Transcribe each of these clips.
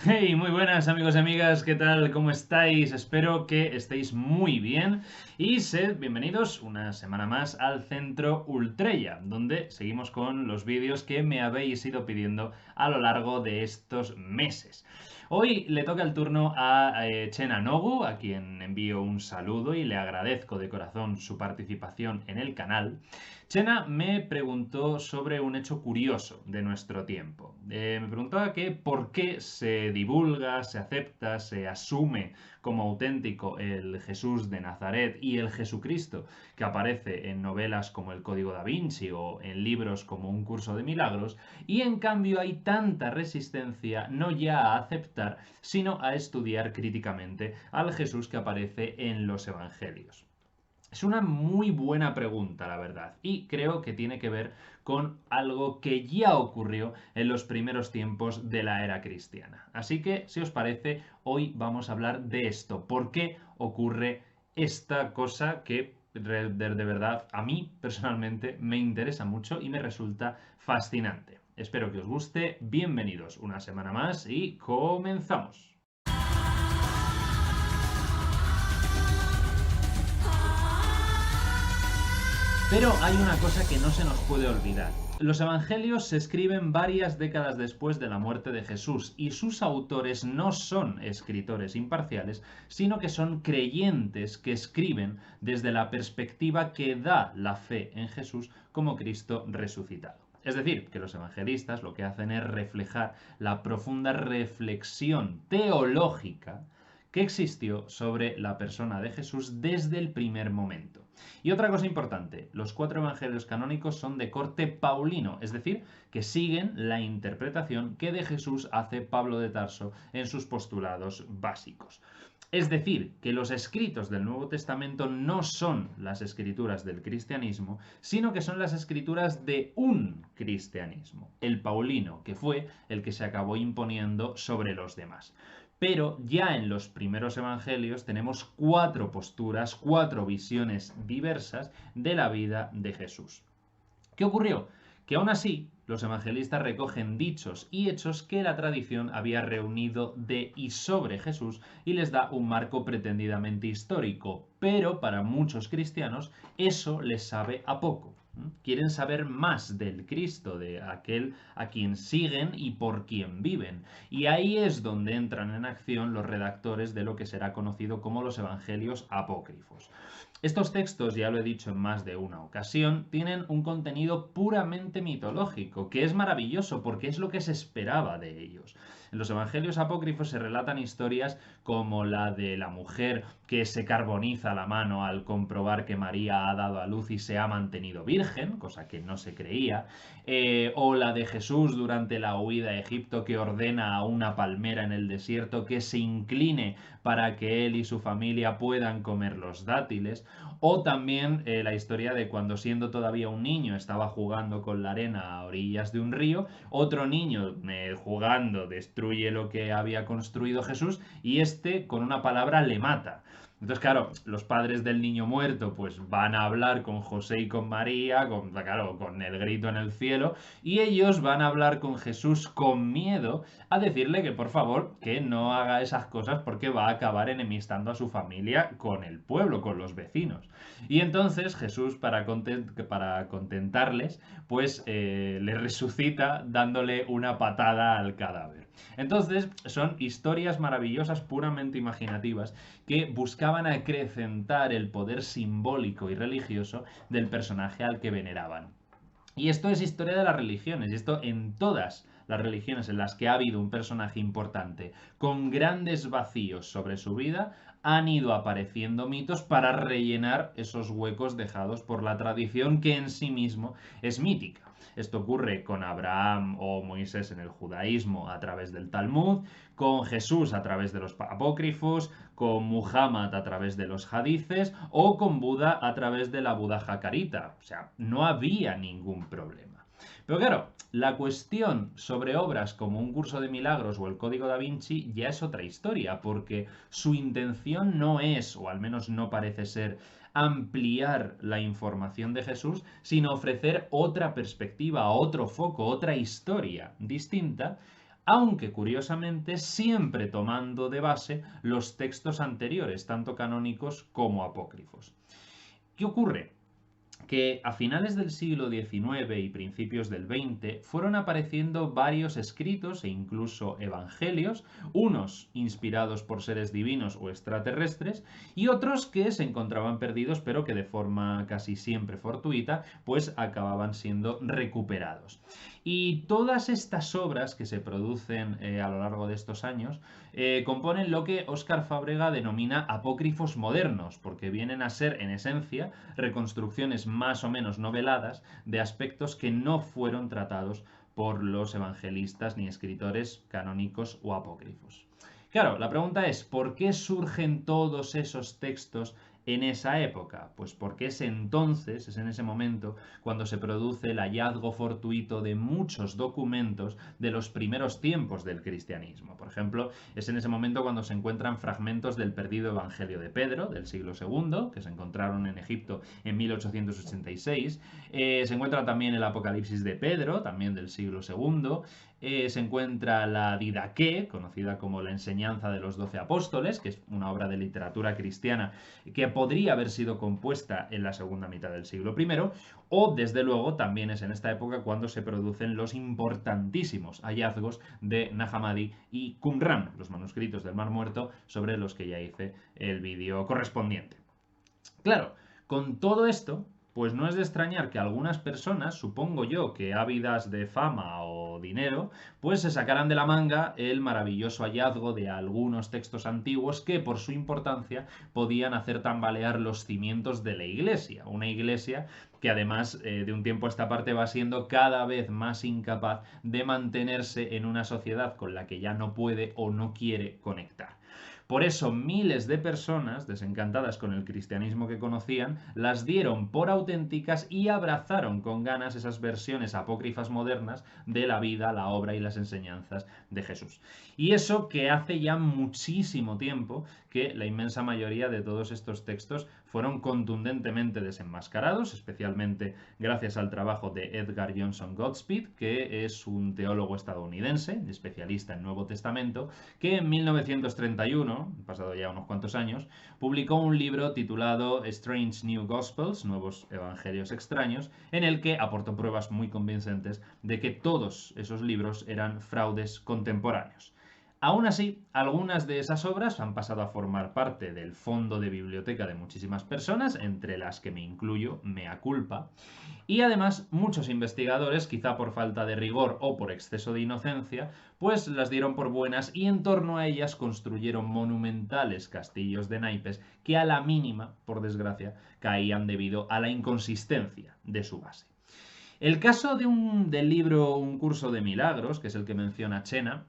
Hey, muy buenas amigos y amigas, ¿qué tal? ¿Cómo estáis? Espero que estéis muy bien y sed bienvenidos una semana más al Centro Ultrella, donde seguimos con los vídeos que me habéis ido pidiendo a lo largo de estos meses. Hoy le toca el turno a Chena Nogu, a quien envío un saludo y le agradezco de corazón su participación en el canal. Chena me preguntó sobre un hecho curioso de nuestro tiempo. Me preguntaba que por qué se divulga, se acepta, se asume como auténtico el Jesús de Nazaret y el Jesucristo que aparece en novelas como El Código da Vinci o en libros como Un Curso de Milagros, y en cambio hay tanta resistencia no ya a aceptar, sino a estudiar críticamente al Jesús que aparece en los Evangelios. Es una muy buena pregunta, la verdad, y creo que tiene que ver con algo que ya ocurrió en los primeros tiempos de la era cristiana. Así que, si os parece, hoy vamos a hablar de esto. ¿Por qué ocurre esta cosa que de verdad a mí personalmente me interesa mucho y me resulta fascinante? Espero que os guste. Bienvenidos una semana más y comenzamos. Pero hay una cosa que no se nos puede olvidar. Los evangelios se escriben varias décadas después de la muerte de Jesús y sus autores no son escritores imparciales, sino que son creyentes que escriben desde la perspectiva que da la fe en Jesús como Cristo resucitado. Es decir, que los evangelistas lo que hacen es reflejar la profunda reflexión teológica que existió sobre la persona de Jesús desde el primer momento. Y otra cosa importante, los cuatro evangelios canónicos son de corte paulino, es decir, que siguen la interpretación que de Jesús hace Pablo de Tarso en sus postulados básicos. Es decir, que los escritos del Nuevo Testamento no son las escrituras del cristianismo, sino que son las escrituras de un cristianismo, el paulino, que fue el que se acabó imponiendo sobre los demás. Pero ya en los primeros evangelios tenemos cuatro posturas, cuatro visiones diversas de la vida de Jesús. ¿Qué ocurrió? Que aún así los evangelistas recogen dichos y hechos que la tradición había reunido de y sobre Jesús y les da un marco pretendidamente histórico, pero para muchos cristianos eso les sabe a poco. Quieren saber más del Cristo, de aquel a quien siguen y por quien viven. Y ahí es donde entran en acción los redactores de lo que será conocido como los evangelios apócrifos. Estos textos, ya lo he dicho en más de una ocasión, tienen un contenido puramente mitológico, que es maravilloso porque es lo que se esperaba de ellos. En los evangelios apócrifos se relatan historias como la de la mujer que se carboniza la mano al comprobar que María ha dado a luz y se ha mantenido virgen, cosa que no se creía, o la de Jesús durante la huida a Egipto que ordena a una palmera en el desierto que se incline para que él y su familia puedan comer los dátiles, o también la historia de cuando siendo todavía un niño estaba jugando con la arena a orillas de un río, otro niño jugando destruye lo que había construido Jesús y este con una palabra le mata. Entonces, claro, los padres del niño muerto pues van a hablar con José y con María, claro, con el grito en el cielo, y ellos van a hablar con Jesús con miedo a decirle que por favor que no haga esas cosas porque va a acabar enemistando a su familia con el pueblo, con los vecinos. Y entonces Jesús, para contentarles, pues le resucita dándole una patada al cadáver. Entonces son historias maravillosas, puramente imaginativas, que buscaban acrecentar el poder simbólico y religioso del personaje al que veneraban. Y esto es historia de las religiones, y esto en todas las religiones en las que ha habido un personaje importante con grandes vacíos sobre su vida, han ido apareciendo mitos para rellenar esos huecos dejados por la tradición que en sí mismo es mítica. Esto ocurre con Abraham o Moisés en el judaísmo a través del Talmud, con Jesús a través de los apócrifos, con Muhammad a través de los hadices o con Buda a través de la Buda Jacarita. O sea, no había ningún problema. Pero claro, la cuestión sobre obras como Un Curso de Milagros o El Código da Vinci ya es otra historia, porque su intención no es, o al menos no parece ser, ampliar la información de Jesús, sino ofrecer otra perspectiva, otro foco, otra historia distinta aunque curiosamente siempre tomando de base los textos anteriores, tanto canónicos como apócrifos. ¿Qué ocurre? Que a finales del siglo XIX y principios del XX fueron apareciendo varios escritos e incluso evangelios, unos inspirados por seres divinos o extraterrestres y otros que se encontraban perdidos pero que de forma casi siempre fortuita pues acababan siendo recuperados. Y todas estas obras que se producen a lo largo de estos años componen lo que Óscar Fábrega denomina apócrifos modernos, porque vienen a ser en esencia reconstrucciones más o menos noveladas de aspectos que no fueron tratados por los evangelistas ni escritores canónicos o apócrifos. Claro, la pregunta es, ¿por qué surgen todos esos textos en esa época? Pues porque es entonces, es en ese momento, cuando se produce el hallazgo fortuito de muchos documentos de los primeros tiempos del cristianismo. Por ejemplo, es en ese momento cuando se encuentran fragmentos del perdido Evangelio de Pedro, del siglo II, que se encontraron en Egipto en 1886. Se encuentra también el Apocalipsis de Pedro, también del siglo II. Se encuentra la Didaqué, conocida como la enseñanza de los 12 apóstoles, que es una obra de literatura cristiana que podría haber sido compuesta en la segunda mitad del siglo I, o desde luego también es en esta época cuando se producen los importantísimos hallazgos de Nag Hammadi y Qumran, los manuscritos del Mar Muerto, sobre los que ya hice el vídeo correspondiente. Claro, con todo esto, pues no es de extrañar que algunas personas, supongo yo, que ávidas de fama o dinero, pues se sacaran de la manga el maravilloso hallazgo de algunos textos antiguos que por su importancia podían hacer tambalear los cimientos de la iglesia. Una iglesia que además de un tiempo a esta parte va siendo cada vez más incapaz de mantenerse en una sociedad con la que ya no puede o no quiere conectar. Por eso miles de personas, desencantadas con el cristianismo que conocían, las dieron por auténticas y abrazaron con ganas esas versiones apócrifas modernas de la vida, la obra y las enseñanzas de Jesús. Y eso que hace ya muchísimo tiempo que la inmensa mayoría de todos estos textos fueron contundentemente desenmascarados, especialmente gracias al trabajo de Edgar Johnson Goodspeed, que es un teólogo estadounidense, especialista en Nuevo Testamento, que en 1931, pasado ya unos cuantos años, publicó un libro titulado Strange New Gospels, Nuevos Evangelios Extraños, en el que aportó pruebas muy convincentes de que todos esos libros eran fraudes contemporáneos. Aún así, algunas de esas obras han pasado a formar parte del fondo de biblioteca de muchísimas personas, entre las que me incluyo, mea culpa, y además muchos investigadores, quizá por falta de rigor o por exceso de inocencia, pues las dieron por buenas y en torno a ellas construyeron monumentales castillos de naipes que a la mínima, por desgracia, caían debido a la inconsistencia de su base. El caso del libro Un curso de milagros, que es el que menciona Chena,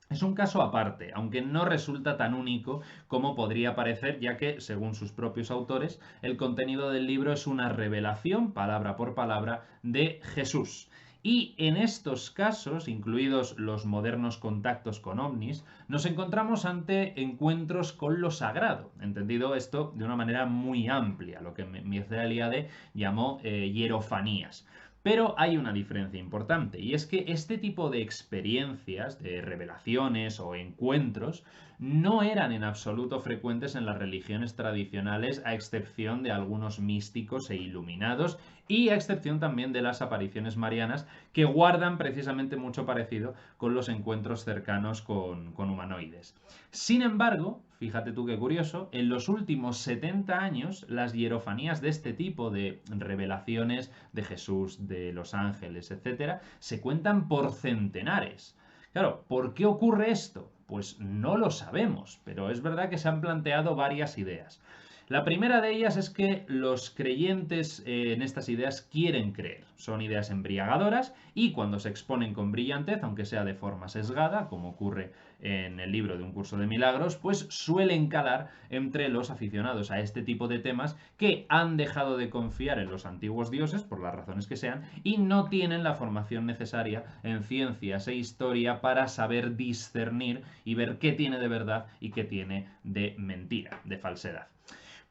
es un caso aparte, aunque no resulta tan único como podría parecer, ya que, según sus propios autores, el contenido del libro es una revelación, palabra por palabra, de Jesús. Y en estos casos, incluidos los modernos contactos con ovnis, nos encontramos ante encuentros con lo sagrado, entendido esto de una manera muy amplia, lo que Mircea Eliade llamó hierofanías. Pero hay una diferencia importante, y es que este tipo de experiencias, de revelaciones o encuentros, no eran en absoluto frecuentes en las religiones tradicionales, a excepción de algunos místicos e iluminados, y a excepción también de las apariciones marianas, que guardan precisamente mucho parecido con los encuentros cercanos con humanoides. Sin embargo, fíjate tú qué curioso, en los últimos 70 años las hierofanías de este tipo de revelaciones de Jesús, de los ángeles, etc., se cuentan por centenares. Claro, ¿por qué ocurre esto? Pues no lo sabemos, pero es verdad que se han planteado varias ideas. La primera de ellas es que los creyentes en estas ideas quieren creer. Son ideas embriagadoras y cuando se exponen con brillantez, aunque sea de forma sesgada, como ocurre en el libro de Un curso de milagros, pues suelen calar entre los aficionados a este tipo de temas que han dejado de confiar en los antiguos dioses, por las razones que sean, y no tienen la formación necesaria en ciencias e historia para saber discernir y ver qué tiene de verdad y qué tiene de mentira, de falsedad.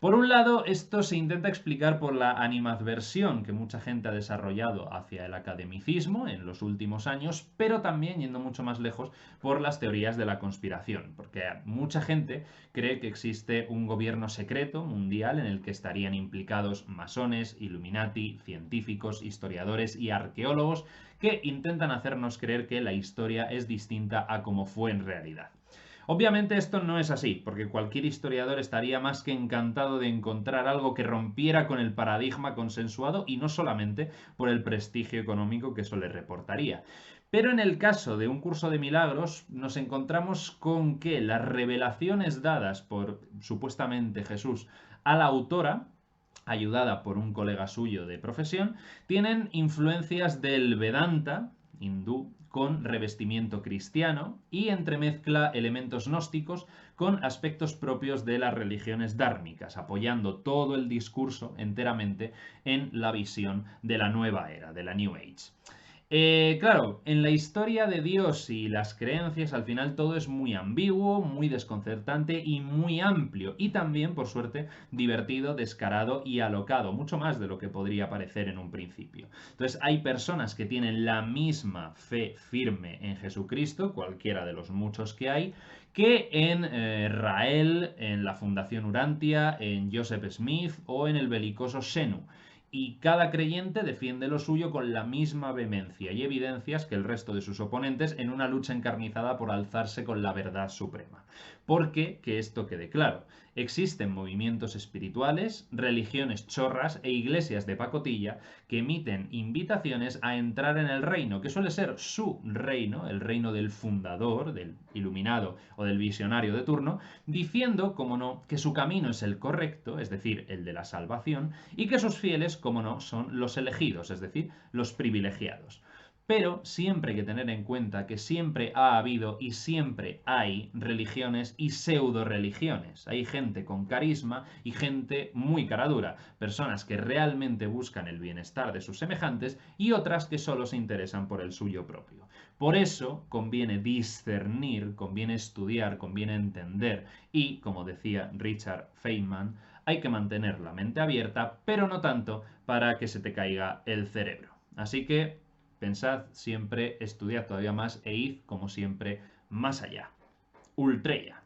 Por un lado, esto se intenta explicar por la animadversión que mucha gente ha desarrollado hacia el academicismo en los últimos años, pero también, yendo mucho más lejos, por las teorías de la conspiración, porque mucha gente cree que existe un gobierno secreto mundial en el que estarían implicados masones, Illuminati, científicos, historiadores y arqueólogos que intentan hacernos creer que la historia es distinta a como fue en realidad. Obviamente esto no es así, porque cualquier historiador estaría más que encantado de encontrar algo que rompiera con el paradigma consensuado y no solamente por el prestigio económico que eso le reportaría. Pero en el caso de un curso de milagros nos encontramos con que las revelaciones dadas por supuestamente Jesús a la autora, ayudada por un colega suyo de profesión, tienen influencias del Vedanta, hindú, con revestimiento cristiano y entremezcla elementos gnósticos con aspectos propios de las religiones dármicas, apoyando todo el discurso enteramente en la visión de la nueva era, de la New Age. Claro, en la historia de Dios y las creencias al final todo es muy ambiguo, muy desconcertante y muy amplio y también, por suerte, divertido, descarado y alocado, mucho más de lo que podría parecer en un principio. Entonces hay personas que tienen la misma fe firme en Jesucristo, cualquiera de los muchos que hay, que en Rael, en la Fundación Urantia, en Joseph Smith o en el belicoso Xenu, y cada creyente defiende lo suyo con la misma vehemencia y evidencias que el resto de sus oponentes en una lucha encarnizada por alzarse con la verdad suprema. Porque, que esto quede claro, existen movimientos espirituales, religiones chorras e iglesias de pacotilla que emiten invitaciones a entrar en el reino, que suele ser su reino, el reino del fundador, del iluminado o del visionario de turno, diciendo, como no, que su camino es el correcto, es decir, el de la salvación, y que sus fieles, como no, son los elegidos, es decir, los privilegiados. Pero siempre hay que tener en cuenta que siempre ha habido y siempre hay religiones y pseudo religiones. Hay gente con carisma y gente muy caradura, personas que realmente buscan el bienestar de sus semejantes y otras que solo se interesan por el suyo propio. Por eso conviene discernir, conviene estudiar, conviene entender y, como decía Richard Feynman, hay que mantener la mente abierta, pero no tanto para que se te caiga el cerebro. Así que pensad siempre, estudiad todavía más e id, como siempre, más allá. Ultreya.